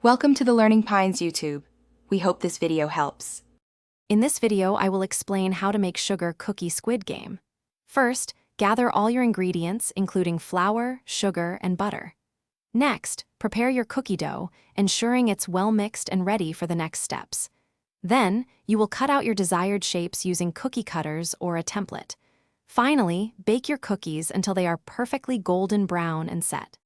Welcome to the Learning Pines YouTube. We hope this video helps. In this video, I will explain how to make sugar cookie squid game. First, gather all your ingredients, including flour, sugar, and butter. Next, prepare your cookie dough, ensuring it's well mixed and ready for the next steps. Then, you will cut out your desired shapes using cookie cutters or a template. Finally, bake your cookies until they are perfectly golden brown and set.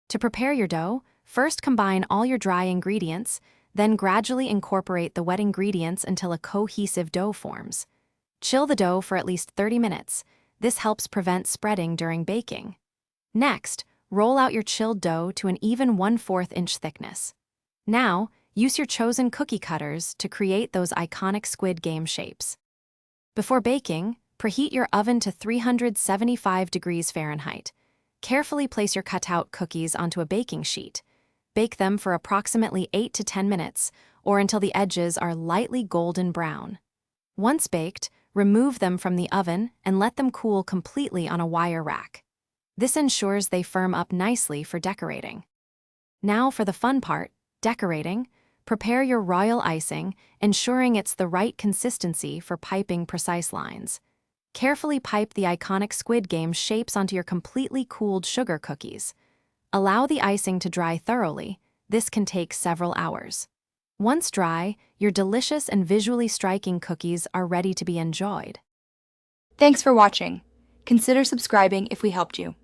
To prepare your dough, first combine all your dry ingredients, then gradually incorporate the wet ingredients until a cohesive dough forms. Chill the dough for at least 30 minutes. This helps prevent spreading during baking. Next, roll out your chilled dough to an even 1/4 inch thickness. Now, use your chosen cookie cutters to create those iconic Squid Game shapes. Before baking, preheat your oven to 375 degrees Fahrenheit. Carefully place your cut-out cookies onto a baking sheet. Bake them for approximately 8 to 10 minutes, or until the edges are lightly golden brown. Once baked, remove them from the oven and let them cool completely on a wire rack. This ensures they firm up nicely for decorating. Now for the fun part, decorating. Prepare your royal icing, ensuring it's the right consistency for piping precise lines. Carefully pipe the iconic Squid Game shapes onto your completely cooled sugar cookies. Allow the icing to dry thoroughly. This can take several hours. Once dry, your delicious and visually striking cookies are ready to be enjoyed. Thanks for watching. Consider subscribing if we helped you.